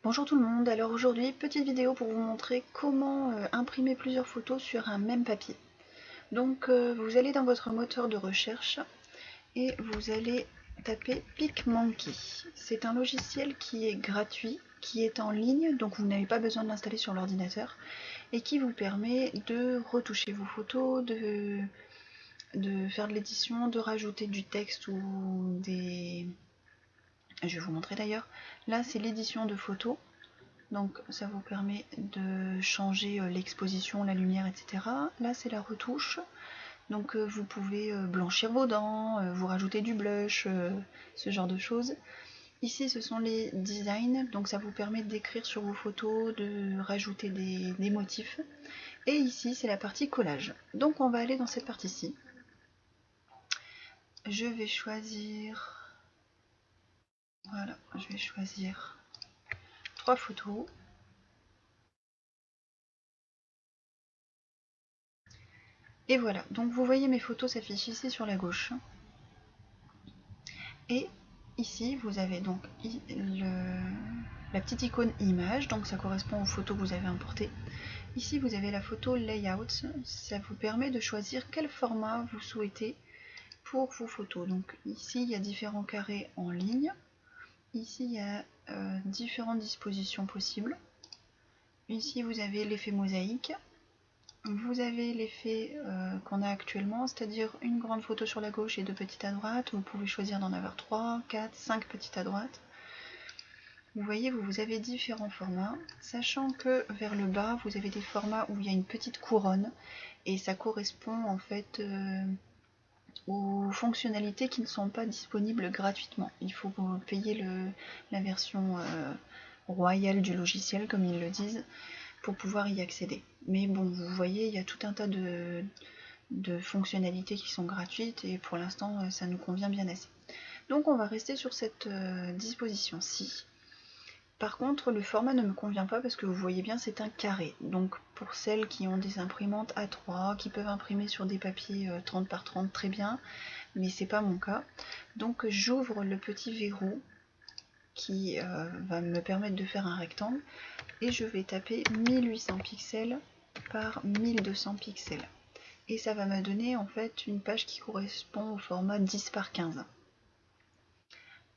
Bonjour tout le monde, alors aujourd'hui petite vidéo pour vous montrer comment imprimer plusieurs photos sur un même papier. Donc vous allez dans votre moteur de recherche et vous allez taper PicMonkey. C'est un logiciel qui est gratuit, qui est en ligne, donc vous n'avez pas besoin de l'installer sur l'ordinateur et qui vous permet de retoucher vos photos, de faire de l'édition, de rajouter du texte ou des... Je vais vous montrer d'ailleurs. Là c'est l'édition de photos. Donc ça vous permet de changer l'exposition, la lumière, etc. Là c'est la retouche. Donc vous pouvez blanchir vos dents, vous rajouter du blush, ce genre de choses. Ici ce sont les designs, donc ça vous permet d'écrire sur vos photos, de rajouter des motifs. Et ici c'est la partie collage. Donc on va aller dans cette partie-ci. Je vais choisir... Voilà, je vais choisir 3 photos. Et voilà, donc vous voyez mes photos s'affichent ici sur la gauche. Et ici, vous avez donc la petite icône image, donc ça correspond aux photos que vous avez importées. Ici, vous avez la photo layout, ça vous permet de choisir quel format vous souhaitez pour vos photos. Donc ici, il y a différents carrés en ligne. Ici, il y a différentes dispositions possibles. Ici, vous avez l'effet mosaïque. Vous avez l'effet qu'on a actuellement, c'est-à-dire une grande photo sur la gauche et 2 petites à droite. Vous pouvez choisir d'en avoir 3, 4, 5 petites à droite. Vous voyez, vous avez différents formats, sachant que vers le bas, vous avez des formats où il y a une petite couronne, et ça correspond en fait aux fonctionnalités qui ne sont pas disponibles gratuitement. Il faut payer la version royale du logiciel, comme ils le disent, pour pouvoir y accéder. Mais bon, vous voyez, il y a tout un tas de fonctionnalités qui sont gratuites et pour l'instant ça nous convient bien assez. Donc on va rester sur cette disposition-ci. Par contre, le format ne me convient pas parce que vous voyez bien, c'est un carré. Donc pour celles qui ont des imprimantes A3, qui peuvent imprimer sur des papiers 30 par 30, très bien, mais c'est pas mon cas. Donc j'ouvre le petit verrou qui va me permettre de faire un rectangle et je vais taper 1800 pixels par 1200 pixels. Et ça va me donner en fait une page qui correspond au format 10 par 15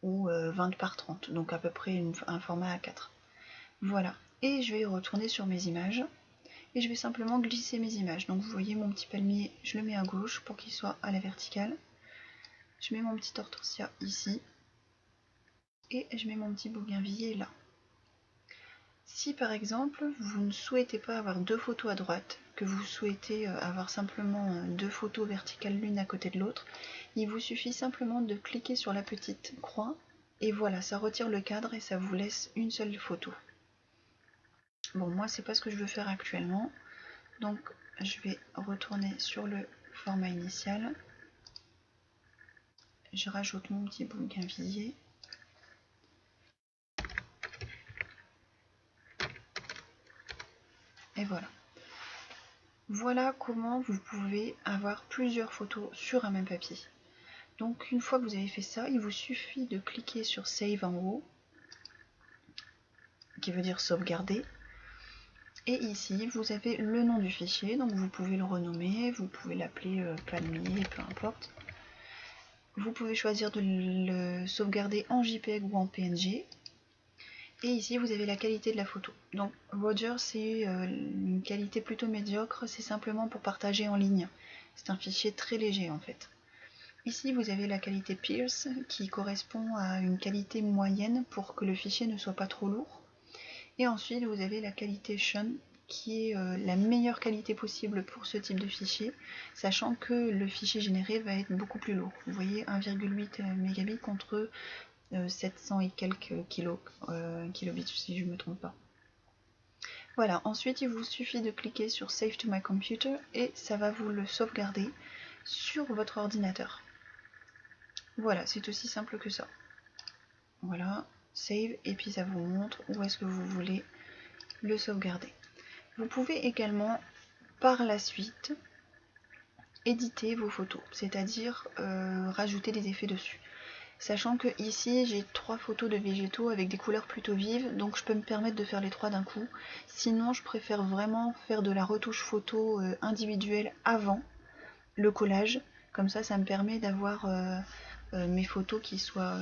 ou 20 par 30, donc à peu près un format A4. Voilà, et je vais retourner sur mes images et je vais simplement glisser mes images. Donc vous voyez mon petit palmier, je le mets à gauche pour qu'il soit à la verticale. Je mets mon petit hortensia ici et je mets mon petit bougainvillier là. Si par exemple vous ne souhaitez pas avoir 2 photos à droite, que vous souhaitez avoir simplement 2 photos verticales l'une à côté de l'autre, il vous suffit simplement de cliquer sur la petite croix et voilà, ça retire le cadre et ça vous laisse une seule photo. Bon, moi c'est pas ce que je veux faire actuellement, donc je vais retourner sur le format initial. Je rajoute mon petit bougainvillier. Et voilà. Voilà comment vous pouvez avoir plusieurs photos sur un même papier. Donc une fois que vous avez fait ça, il vous suffit de cliquer sur Save en haut, qui veut dire sauvegarder. Et ici, vous avez le nom du fichier, donc vous pouvez le renommer, vous pouvez l'appeler palmier, peu importe. Vous pouvez choisir de le sauvegarder en JPEG ou en PNG. Et ici, vous avez la qualité de la photo. Donc Roger, c'est une qualité plutôt médiocre, c'est simplement pour partager en ligne. C'est un fichier très léger en fait. Ici, vous avez la qualité Pierce qui correspond à une qualité moyenne pour que le fichier ne soit pas trop lourd. Et ensuite, vous avez la qualité Sean qui est la meilleure qualité possible pour ce type de fichier, sachant que le fichier généré va être beaucoup plus lourd. Vous voyez 1,8 mégabits contre 700 et quelques kilobits si je ne me trompe pas. Voilà, ensuite il vous suffit de cliquer sur Save to my computer et ça va vous le sauvegarder sur votre ordinateur. Voilà, c'est aussi simple que ça. Voilà, Save, et puis ça vous montre où est-ce que vous voulez le sauvegarder. Vous pouvez également par la suite éditer vos photos, c'est-à-dire rajouter des effets dessus. Sachant que ici j'ai 3 photos de végétaux avec des couleurs plutôt vives, donc je peux me permettre de faire les 3 d'un coup. Sinon je préfère vraiment faire de la retouche photo individuelle avant le collage, comme ça me permet d'avoir mes photos qui soient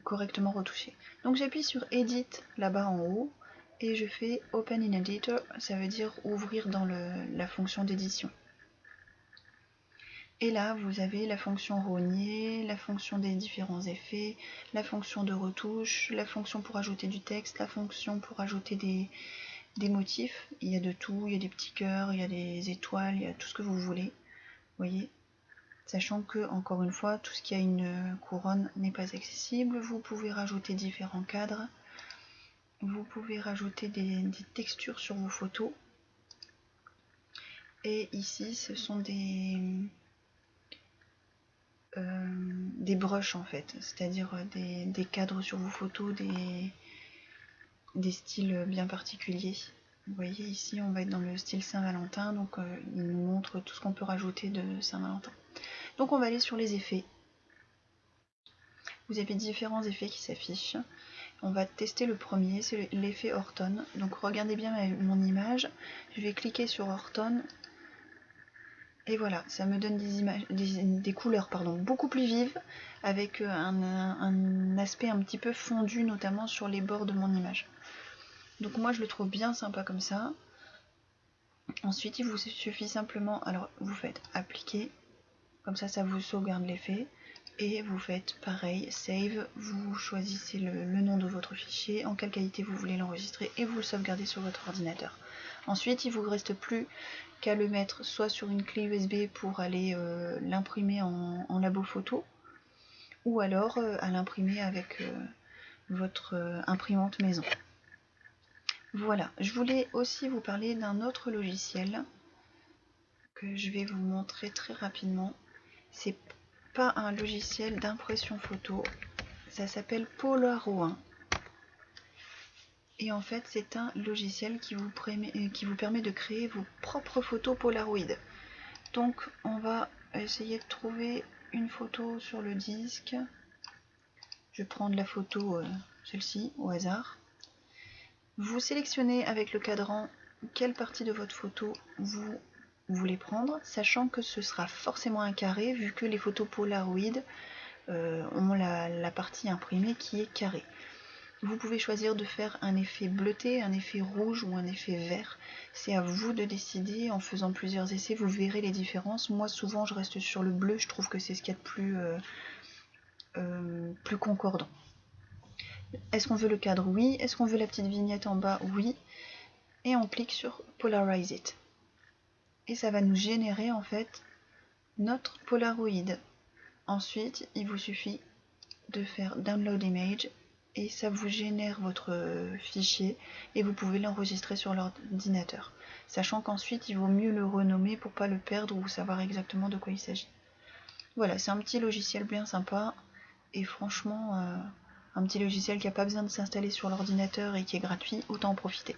correctement retouchées. Donc j'appuie sur Edit là-bas en haut et je fais Open in Editor, ça veut dire ouvrir dans la fonction d'édition. Et là, vous avez la fonction rogner, la fonction des différents effets, la fonction de retouche, la fonction pour ajouter du texte, la fonction pour ajouter des motifs. Il y a de tout, il y a des petits cœurs, il y a des étoiles, il y a tout ce que vous voulez. Vous voyez ? Sachant que, encore une fois, tout ce qui a une couronne n'est pas accessible. Vous pouvez rajouter différents cadres. Vous pouvez rajouter des textures sur vos photos. Et ici, ce sont des brushes en fait, c'est-à-dire des cadres sur vos photos, des styles bien particuliers. Vous voyez ici on va être dans le style Saint-Valentin, donc il nous montre tout ce qu'on peut rajouter de Saint-Valentin. Donc on va aller sur les effets. Vous avez différents effets qui s'affichent. On va tester le premier, c'est l'effet Orton. Donc regardez bien mon image, je vais cliquer sur Orton. Et voilà, ça me donne des couleurs beaucoup plus vives, avec un aspect un petit peu fondu, notamment sur les bords de mon image. Donc moi je le trouve bien sympa comme ça. Ensuite il vous suffit simplement, alors vous faites appliquer, comme ça vous sauvegarde l'effet. Et vous faites pareil, save, vous choisissez le nom de votre fichier, en quelle qualité vous voulez l'enregistrer et vous le sauvegardez sur votre ordinateur. Ensuite, il ne vous reste plus qu'à le mettre soit sur une clé USB pour aller l'imprimer en labo photo, ou alors à l'imprimer avec votre imprimante maison. Voilà, je voulais aussi vous parler d'un autre logiciel que je vais vous montrer très rapidement. C'est pas un logiciel d'impression photo, ça s'appelle Polaro 1. Et en fait, c'est un logiciel qui vous permet de créer vos propres photos Polaroid. Donc, on va essayer de trouver une photo sur le disque. Je vais prendre la photo, celle-ci, au hasard. Vous sélectionnez avec le cadran quelle partie de votre photo vous voulez prendre, sachant que ce sera forcément un carré, vu que les photos Polaroid ont la partie imprimée qui est carrée. Vous pouvez choisir de faire un effet bleuté, un effet rouge ou un effet vert. C'est à vous de décider. En faisant plusieurs essais, vous verrez les différences. Moi, souvent, je reste sur le bleu. Je trouve que c'est ce qu'il y a de plus concordant. Est-ce qu'on veut le cadre? Oui. Est-ce qu'on veut la petite vignette en bas? Oui. Et on clique sur Polarize It. Et ça va nous générer en fait notre Polaroid. Ensuite, il vous suffit de faire Download Image et ça vous génère votre fichier et vous pouvez l'enregistrer sur l'ordinateur. Sachant qu'ensuite, il vaut mieux le renommer pour pas le perdre ou savoir exactement de quoi il s'agit. Voilà, c'est un petit logiciel bien sympa et franchement, un petit logiciel qui n'a pas besoin de s'installer sur l'ordinateur et qui est gratuit, autant en profiter.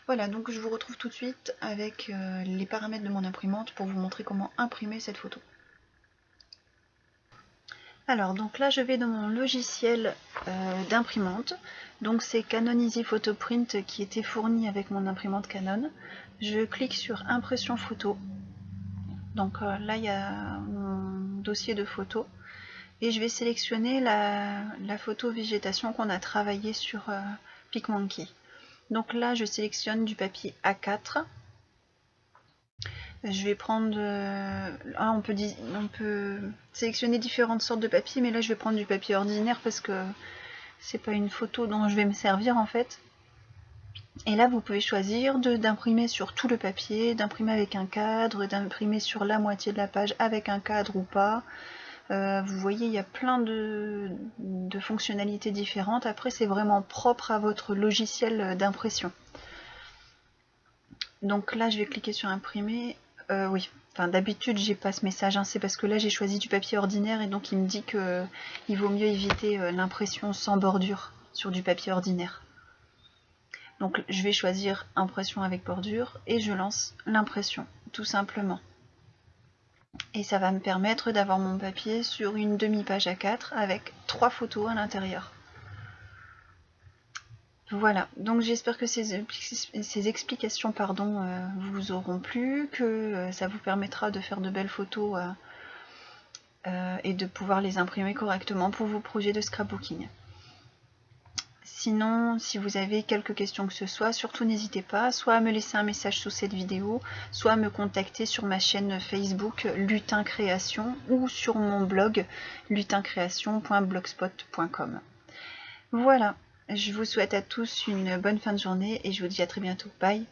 Voilà, donc je vous retrouve tout de suite avec les paramètres de mon imprimante pour vous montrer comment imprimer cette photo. Alors, donc là, je vais dans mon logiciel d'imprimante. Donc, c'est Canon Easy Photo Print qui était fourni avec mon imprimante Canon. Je clique sur Impression photo. Donc là, il y a mon dossier de photos. Et je vais sélectionner la photo végétation qu'on a travaillé sur PicMonkey. Donc là, je sélectionne du papier A4. Je vais prendre... on peut sélectionner différentes sortes de papier, mais là je vais prendre du papier ordinaire parce que c'est pas une photo dont je vais me servir en fait. Et là vous pouvez choisir d'imprimer sur tout le papier, d'imprimer avec un cadre, d'imprimer sur la moitié de la page avec un cadre ou pas. Vous voyez, il y a plein de fonctionnalités différentes. Après, c'est vraiment propre à votre logiciel d'impression. Donc là, je vais cliquer sur imprimer. Oui, enfin d'habitude j'ai pas ce message, hein. C'est parce que là j'ai choisi du papier ordinaire et donc il me dit que il vaut mieux éviter l'impression sans bordure sur du papier ordinaire. Donc je vais choisir impression avec bordure et je lance l'impression, tout simplement. Et ça va me permettre d'avoir mon papier sur une demi-page A4 avec 3 photos à l'intérieur. Voilà, donc j'espère que ces explications vous auront plu, que ça vous permettra de faire de belles photos et de pouvoir les imprimer correctement pour vos projets de scrapbooking. Sinon, si vous avez quelques questions que ce soit, surtout n'hésitez pas, soit à me laisser un message sous cette vidéo, soit à me contacter sur ma chaîne Facebook Lutin Création ou sur mon blog lutincréation.blogspot.com. Voilà, je vous souhaite à tous une bonne fin de journée et je vous dis à très bientôt. Bye!